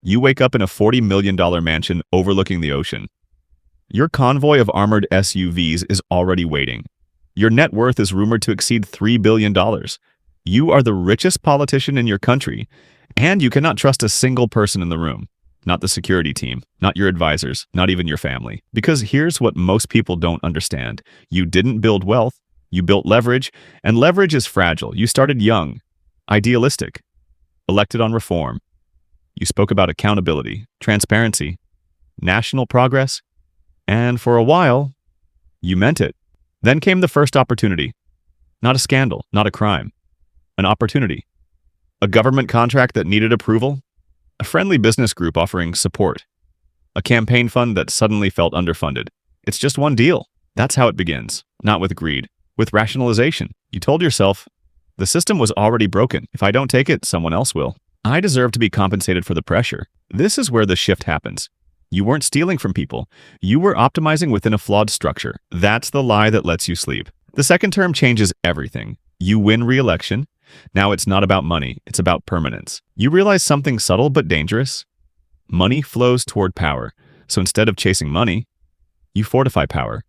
You wake up in a $40 million mansion overlooking the ocean. Your convoy of armored SUVs is already waiting. Your net worth is rumored to exceed $3 billion. You are the richest politician in your country, and you cannot trust a single person in the room. Not the security team, not your advisors, not even your family. Because here's what most people don't understand. You didn't build wealth, you built leverage, and leverage is fragile. You started young, idealistic, elected on reform. You spoke about accountability, transparency, national progress, and for a while, you meant it. Then came the first opportunity. Not a scandal, not a crime. An opportunity. A government contract that needed approval. A friendly business group offering support. A campaign fund that suddenly felt underfunded. It's just one deal. That's how it begins. Not with greed. With rationalization. You told yourself, the system was already broken. If I don't take it, someone else will. I deserve to be compensated for the pressure. This is where the shift happens. You weren't stealing from people. You were optimizing within a flawed structure. That's the lie that lets you sleep. The second term changes everything. You win re-election. Now it's not about money. It's about permanence. You realize something subtle but dangerous. Money flows toward power. So instead of chasing money, you fortify power,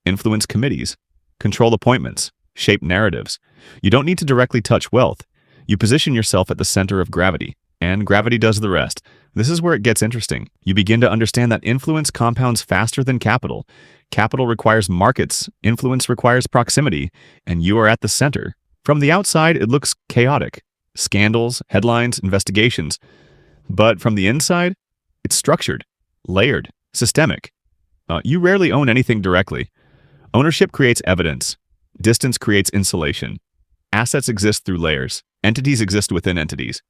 influence committees, control appointments, shape narratives. You don't need to directly touch wealth. You position yourself at the center of gravity, and gravity does the rest. This is where it gets interesting. You begin to understand that influence compounds faster than capital. Capital requires markets, influence requires proximity, and you are at the center. From the outside, it looks chaotic. Scandals, headlines, investigations. But from the inside, it's structured, layered, systemic. You rarely own anything directly. Ownership creates evidence. Distance creates insulation. Assets exist through layers. Entities exist within entities.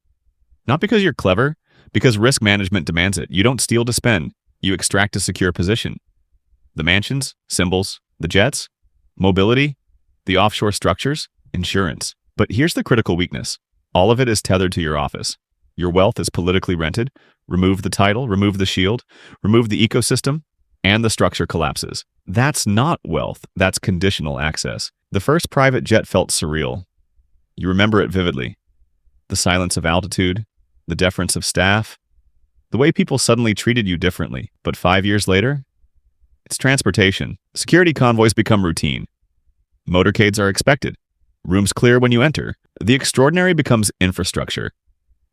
Not because you're clever, because risk management demands it. You don't steal to spend. You extract to secure position. The mansions, symbols, the jets, mobility, the offshore structures, insurance. But here's the critical weakness. All of it is tethered to your office. Your wealth is politically rented. Remove the title, remove the shield, remove the ecosystem, and the structure collapses. That's not wealth. That's conditional access. The first private jet felt surreal. You remember it vividly. The silence of altitude, the deference of staff, the way people suddenly treated you differently. But 5 years later, it's transportation. Security convoys become routine. Motorcades are expected. Rooms clear when you enter. The extraordinary becomes infrastructure.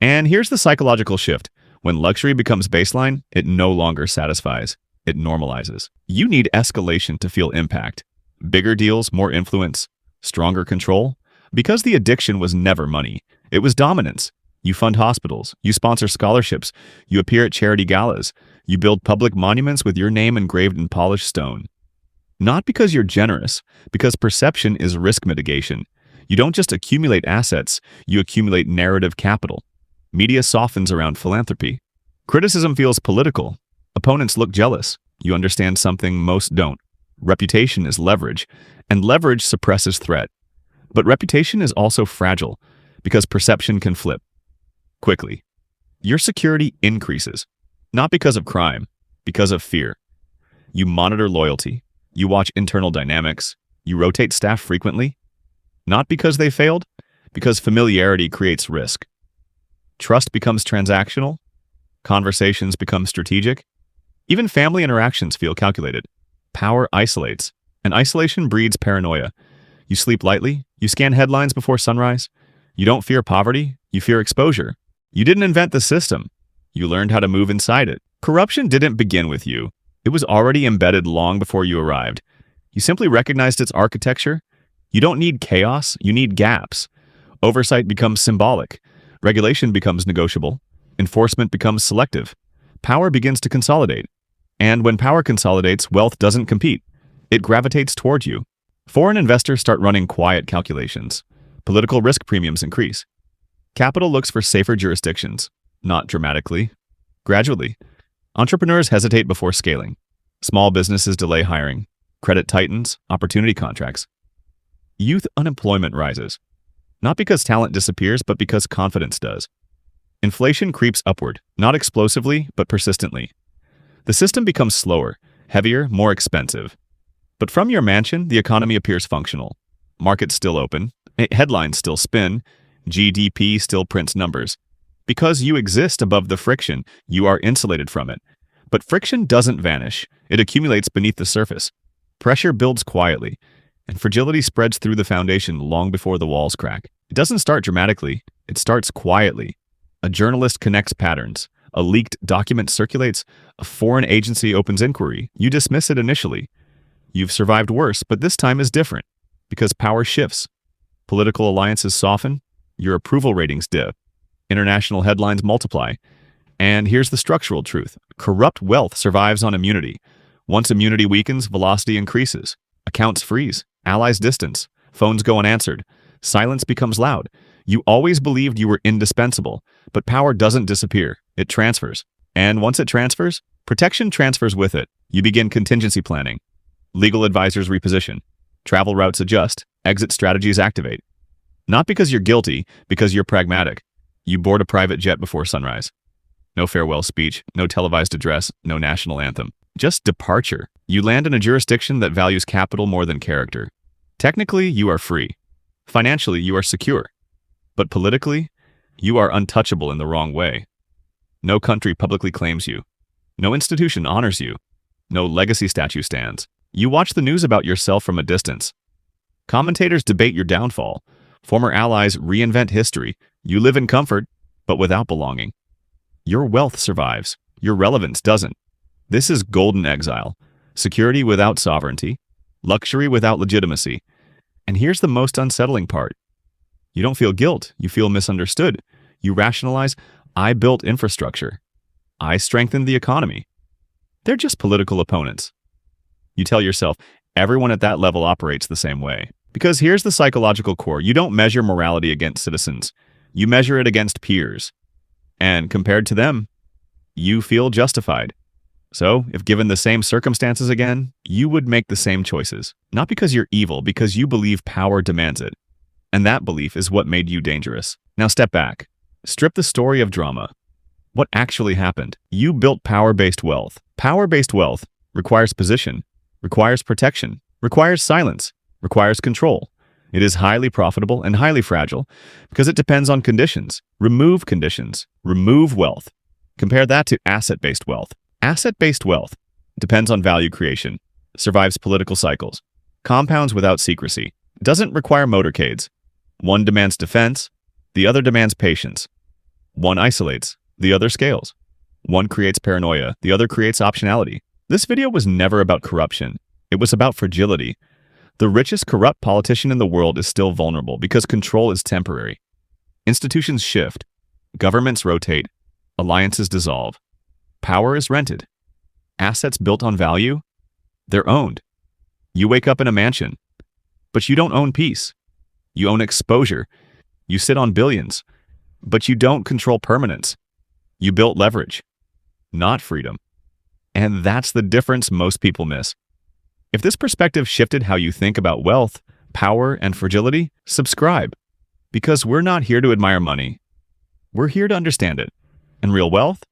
And here's the psychological shift. When luxury becomes baseline, it no longer satisfies. It normalizes. You need escalation to feel impact. Bigger deals, more influence, stronger control. Because the addiction was never money. It was dominance. You fund hospitals. You sponsor scholarships. You appear at charity galas. You build public monuments with your name engraved in polished stone. Not because you're generous, because perception is risk mitigation. You don't just accumulate assets, you accumulate narrative capital. Media softens around philanthropy. Criticism feels political. Opponents look jealous. You understand something most don't. Reputation is leverage, and leverage suppresses threat. But reputation is also fragile, because perception can flip quickly. Your security increases, not because of crime, because of fear. You monitor loyalty. You watch internal dynamics. You rotate staff frequently. Not because they failed, because familiarity creates risk. Trust becomes transactional. Conversations become strategic. Even family interactions feel calculated. Power isolates, and isolation breeds paranoia. You sleep lightly. You scan headlines before sunrise. You don't fear poverty. You fear exposure. You didn't invent the system. You learned how to move inside it. Corruption didn't begin with you. It was already embedded long before you arrived. You simply recognized its architecture. You don't need chaos. You need gaps. Oversight becomes symbolic. Regulation becomes negotiable. Enforcement becomes selective. Power begins to consolidate. And when power consolidates, wealth doesn't compete. It gravitates toward you. Foreign investors start running quiet calculations. Political risk premiums increase. Capital looks for safer jurisdictions, not dramatically, gradually. Entrepreneurs hesitate before scaling. Small businesses delay hiring. Credit tightens, opportunity contracts. Youth unemployment rises. Not because talent disappears, but because confidence does. Inflation creeps upward, not explosively, but persistently. The system becomes slower, heavier, more expensive. But from your mansion, the economy appears functional. Markets still open, headlines still spin, GDP still prints numbers. Because you exist above the friction, you are insulated from it. But friction doesn't vanish. It accumulates beneath the surface. Pressure builds quietly, and fragility spreads through the foundation long before the walls crack. It doesn't start dramatically. It starts quietly. A journalist connects patterns. A leaked document circulates. A foreign agency opens inquiry. You dismiss it initially. You've survived worse, but this time is different. Because power shifts. Political alliances soften. Your approval ratings dip. International headlines multiply. And here's the structural truth. Corrupt wealth survives on immunity. Once immunity weakens, velocity increases. Accounts freeze. Allies distance. Phones go unanswered. Silence becomes loud. You always believed you were indispensable, but power doesn't disappear. It transfers. And once it transfers, protection transfers with it. You begin contingency planning. Legal advisors reposition. Travel routes adjust. Exit strategies activate. Not because you're guilty, because you're pragmatic. You board a private jet before sunrise. No farewell speech, no televised address, no national anthem. Just departure. You land in a jurisdiction that values capital more than character. Technically, you are free. Financially, you are secure. But politically, you are untouchable in the wrong way. No country publicly claims you. No institution honors you. No legacy statue stands. You watch the news about yourself from a distance. Commentators debate your downfall. Former allies reinvent history. You live in comfort, but without belonging. Your wealth survives. Your relevance doesn't. This is golden exile. Security without sovereignty. Luxury without legitimacy. And here's the most unsettling part. You don't feel guilt. You feel misunderstood. You rationalize, I built infrastructure. I strengthened the economy. They're just political opponents. You tell yourself, everyone at that level operates the same way. Because here's the psychological core. You don't measure morality against citizens. You measure it against peers. And compared to them, you feel justified. So, if given the same circumstances again, you would make the same choices. Not because you're evil, because you believe power demands it. And that belief is what made you dangerous. Now step back. Strip the story of drama. What actually happened? You built power-based wealth. Power-based wealth requires position, requires protection, requires silence, requires control. It is highly profitable and highly fragile because it depends on conditions. Remove conditions. Remove wealth. Compare that to asset-based wealth. Asset-based wealth depends on value creation, survives political cycles, compounds without secrecy, doesn't require motorcades. One demands defense, the other demands patience. One isolates, the other scales. One creates paranoia, the other creates optionality. This video was never about corruption. It was about fragility. The richest corrupt politician in the world is still vulnerable because control is temporary. Institutions shift, governments rotate, alliances dissolve. Power is rented. Assets built on value, they're owned. You wake up in a mansion, but you don't own peace. You own exposure. You sit on billions, but you don't control permanence. You built leverage, not freedom. And that's the difference most people miss. If this perspective shifted how you think about wealth, power, and fragility, subscribe. Because we're not here to admire money. We're here to understand it. And real wealth?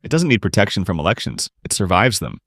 It doesn't need protection from elections. It survives them.